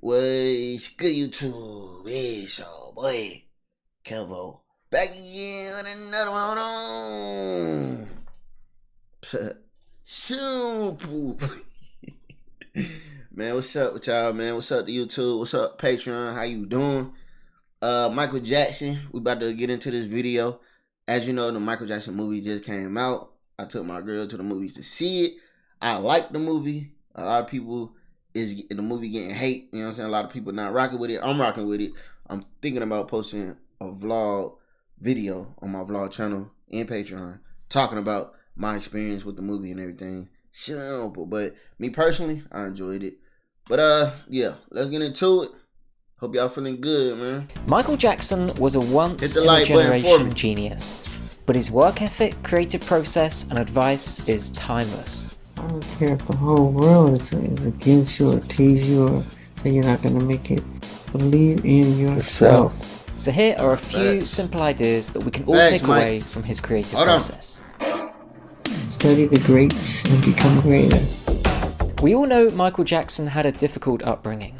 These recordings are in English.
What's good, YouTube? It's your boy, Kevo. Back again with another one on. Simple. Man, what's up with y'all, man? What's up to YouTube? What's up, Patreon? How you doing? Michael Jackson, we about to get into this video. As you know, the Michael Jackson movie just came out. I took my girl to the movies to see it. I like the movie. A lot of people is in the movie getting hate. You know what I'm saying? A lot of people not rocking with it. I'm rocking with it. I'm thinking about posting a vlog video on my vlog channel and Patreon talking about my experience with the movie and everything. Simple. But me personally, I enjoyed it. But yeah, let's get into it. Hope y'all feeling good, man. Michael Jackson was a once-in-a-generation genius, but his work ethic, creative process, and advice is timeless. I don't care if the whole world is against you or tease you or that you're not going to make it. Believe in yourself. So here are a few simple ideas that we can all take away from his creative process. Study the greats and become greater. We all know Michael Jackson had a difficult upbringing.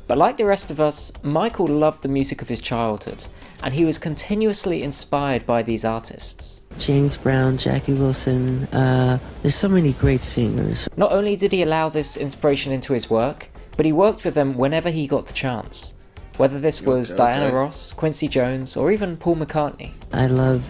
But like the rest of us, Michael loved the music of his childhood, and he was continuously inspired by these artists. James Brown, Jackie Wilson, there's so many great singers. Not only did he allow this inspiration into his work, but he worked with them whenever he got the chance. Whether this was Diana Ross, Quincy Jones, or even Paul McCartney. I love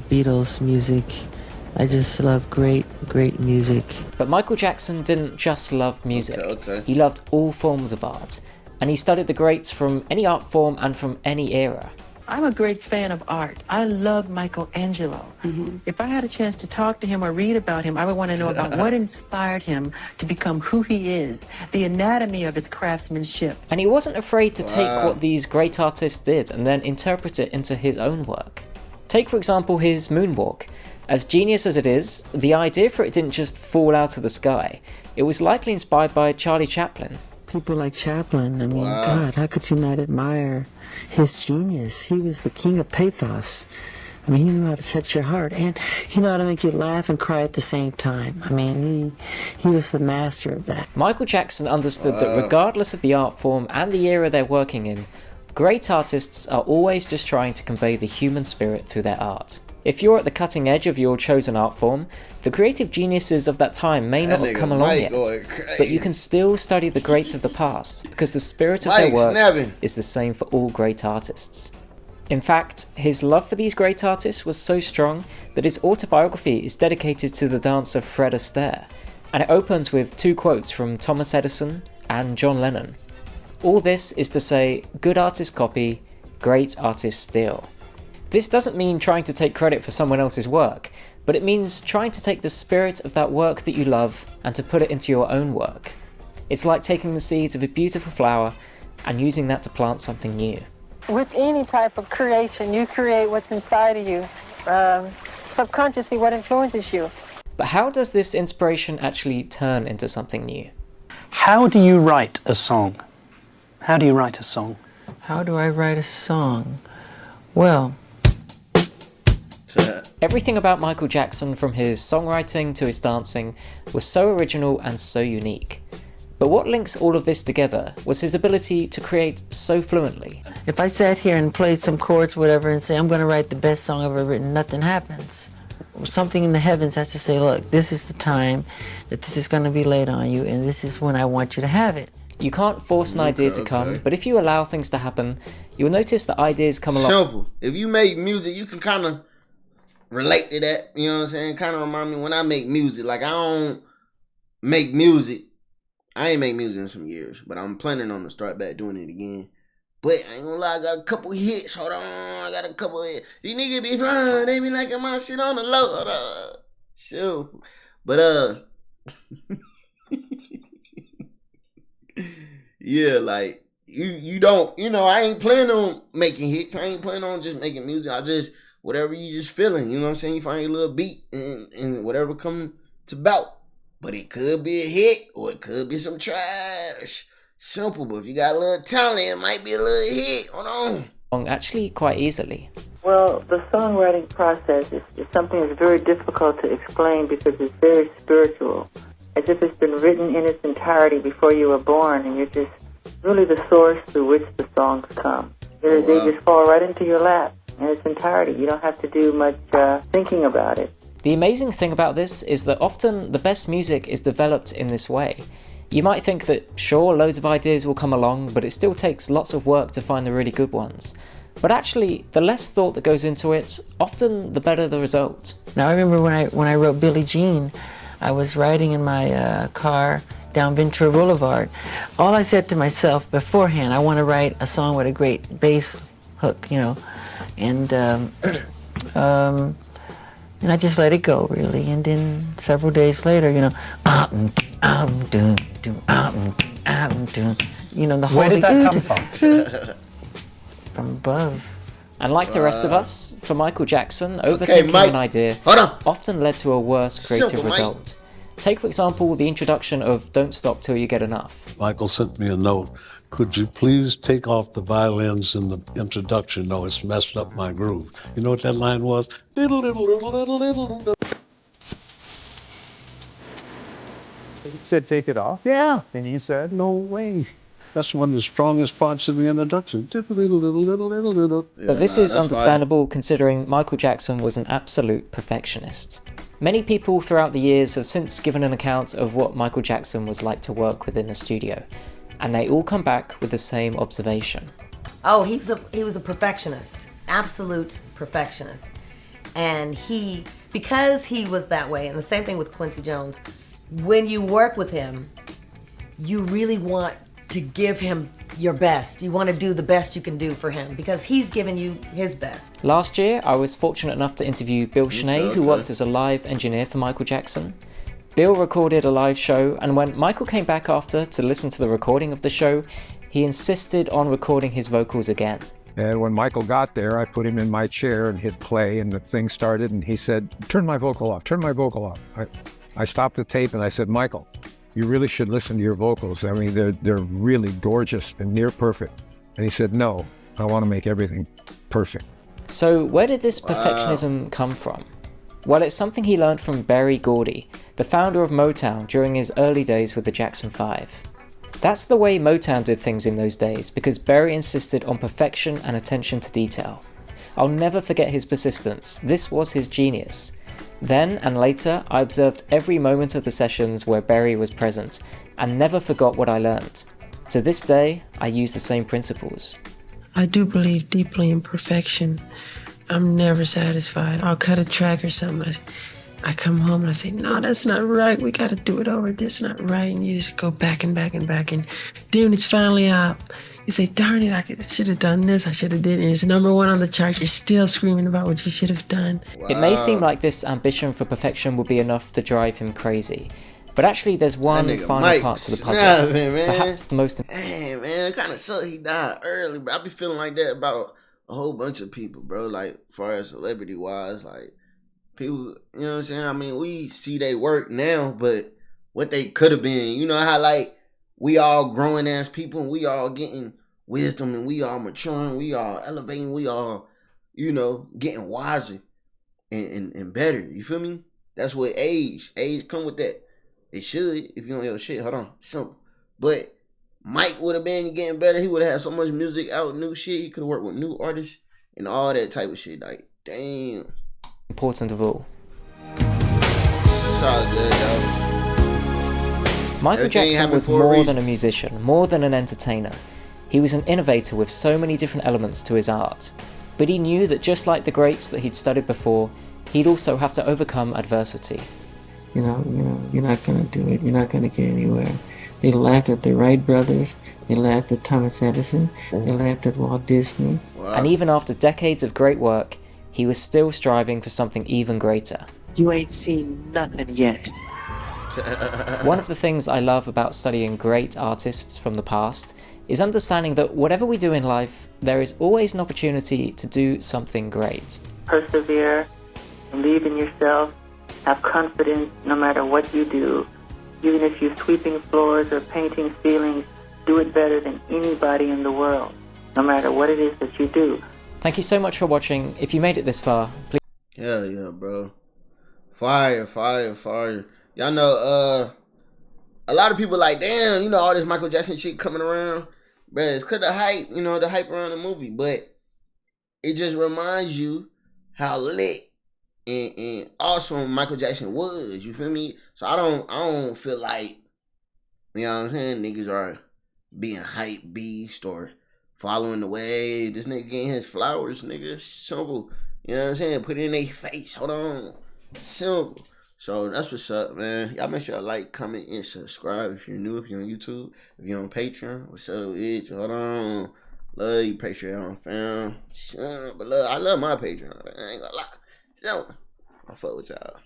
Beatles music. I just love great music. But Michael Jackson didn't just love music. He loved all forms of art. And he studied the greats from any art form and from any era. I'm a great fan of art. I love Michelangelo. If I had a chance to talk to him or read about him, I would want to know about what inspired him to become who he is, the anatomy of his craftsmanship. And he wasn't afraid to take what these great artists did and then interpret it into his own work. Take, for example, his moonwalk. As genius as it is, the idea for it didn't just fall out of the sky. It was likely inspired by Charlie Chaplin. People like Chaplin, I mean, God, how could you not admire his genius? He was the king of pathos. I mean, he knew how to touch your heart, and he knew how to make you laugh and cry at the same time. I mean, he was the master of that. Michael Jackson understood that regardless of the art form and the era they're working in, great artists are always just trying to convey the human spirit through their art. If you're at the cutting edge of your chosen art form, the creative geniuses of that time may not have come along yet, but you can still study the greats of the past, because the spirit of their work is the same for all great artists. In fact, his love for these great artists was so strong that his autobiography is dedicated to the dancer Fred Astaire, and it opens with 2 quotes from Thomas Edison and John Lennon. All this is to say, good artists copy, great artists steal. This doesn't mean trying to take credit for someone else's work, but it means trying to take the spirit of that work that you love and to put it into your own work. It's like taking the seeds of a beautiful flower and using that to plant something new. With any type of creation, you create what's inside of you, subconsciously what influences you. But how does this inspiration actually turn into something new? How do you write a song? How do you write a song? How do I write a song? Well, everything about Michael Jackson, from his songwriting to his dancing, was so original and so unique. But what links all of this together was his ability to create so fluently. If I sat here and played some chords, whatever, and say, I'm going to write the best song I've ever written, nothing happens. Something in the heavens has to say, look, this is the time that this is going to be laid on you, and this is when I want you to have it. You can't force an idea to come, but if you allow things to happen, you'll notice that ideas come along. Simple. If you make music, you can kind of relate to that. You know what I'm saying? Kind of remind me when I make music. Like, I don't make music. I ain't make music in some years, but I'm planning on to start back doing it again. But I ain't gonna lie, I got a couple hits. Hold on, I got a couple hits. These niggas be flying. They be liking my shit on the low. Hold on. Simple. But, yeah, like, you don't, you know, I ain't planning on making hits. I ain't planning on just making music. I just, whatever you just feeling, you know what I'm saying? You find your little beat and whatever come to bout. But it could be a hit or it could be some trash. Simple, but if you got a little talent, it might be a little hit. Hold on. Actually, quite easily. Well, the songwriting process is something that's very difficult to explain because it's very spiritual. As if it's been written in its entirety before you were born, and you're just really the source through which the songs come. They just fall right into your lap in its entirety. You don't have to do much thinking about it. The amazing thing about this is that often the best music is developed in this way. You might think that, sure, loads of ideas will come along, but it still takes lots of work to find the really good ones. But actually, the less thought that goes into it, often the better the result. Now, I remember when I wrote Billie Jean, I was riding in my car down Ventura Boulevard. All I said to myself beforehand, I want to write a song with a great bass hook, you know, and I just let it go, really. And then several days later, you know, you know, the whole Where did that come from? From above. And like the rest of us, for Michael Jackson, overthinking Mike, an idea often led to a worse creative result. Take, for example, the introduction of Don't Stop Till You Get Enough. Michael sent me a note. Could you please take off the violins in the introduction? No, it's messed up my groove. You know what that line was? Diddle, diddle, diddle, diddle, diddle, diddle. He said, take it off? Yeah. And you said, No way. That's one of the strongest parts of the introduction. Diddle, diddle, diddle, diddle, diddle, diddle. But this is understandable considering Michael Jackson was an absolute perfectionist. Many people throughout the years have since given an account of what Michael Jackson was like to work within the studio, and they all come back with the same observation. Oh, he was a perfectionist, absolute perfectionist. And because he was that way, and the same thing with Quincy Jones, when you work with him, you really want to give him your best. You want to do the best you can do for him because he's given you his best. Last year, I was fortunate enough to interview Bill Schnee, who worked as a live engineer for Michael Jackson. Bill recorded a live show, and when Michael came back after to listen to the recording of the show, he insisted on recording his vocals again. And when Michael got there, I put him in my chair and hit play, and the thing started, and he said, turn my vocal off, turn my vocal off. I stopped the tape and I said, Michael, you really should listen to your vocals. I mean, they're really gorgeous and near perfect. And he said, no, I want to make everything perfect. So where did this perfectionism come from? Well, it's something he learned from Berry Gordy, the founder of Motown during his early days with the Jackson 5. That's the way Motown did things in those days because Berry insisted on perfection and attention to detail. I'll never forget his persistence. This was his genius. Then and later, I observed every moment of the sessions where Berry was present and never forgot what I learned. To this day, I use the same principles. I do believe deeply in perfection. I'm never satisfied. I'll cut a track or something. I come home and I say, no, that's not right. We got to do it over. That's not right. And you just go back and back and back. And then when it's finally out, you say, darn it, I should have done this. I should have did it. And it's #1 on the chart. You're still screaming about what you should have done. Wow. It may seem like this ambition for perfection would be enough to drive him crazy. But actually, there's one final part to the puzzle. Perhaps the most important. Hey, man, it kind of sucks he died early, but I be feeling like that about a whole bunch of people, bro. Like, as far as celebrity-wise, like, people, you know what I'm saying? I mean, we see they work now, but what they could have been, you know how, like, we all growing as people, and we all getting wisdom, and we all maturing, we all elevating, we all, you know, getting wiser and better. You feel me? That's what age come with that. It should, if you don't know shit, hold on, simple. But Mike would have been getting better. He would have had so much music out, new shit. He could have worked with new artists and all that type of shit. Like, damn. Important of all. It's all good, though. Michael Jackson was more than a musician, more than an entertainer. He was an innovator with so many different elements to his art. But he knew that just like the greats that he'd studied before, he'd also have to overcome adversity. You know, you're not going to do it. You're not going to get anywhere. They laughed at the Wright brothers. They laughed at Thomas Edison. They laughed at Walt Disney. Wow. And even after decades of great work, he was still striving for something even greater. You ain't seen nothing yet. One of the things I love about studying great artists from the past is understanding that whatever we do in life, there is always an opportunity to do something great. Persevere, believe in yourself, have confidence no matter what you do. Even if you're sweeping floors or painting ceilings, do it better than anybody in the world, no matter what it is that you do. Thank you so much for watching. If you made it this far, please... Hell yeah, bro. Fire. Y'all know, a lot of people like, damn, you know, all this Michael Jackson shit coming around. Bruh, it's cause the hype, the hype around the movie, but it just reminds you how lit and awesome Michael Jackson was. You feel me? So I don't feel like, you know what I'm saying, niggas are being hype beast or following the way. This nigga getting his flowers, nigga. Simple. You know what I'm saying? Put it in their face. Hold on. Simple. So that's what's up, man. Y'all make sure y'all like, comment, and subscribe if you're new, if you're on YouTube, if you're on Patreon. What's up, bitch? Hold on. Love you, Patreon fam. But look, I love my Patreon. I ain't gonna lie. So, I fuck with y'all.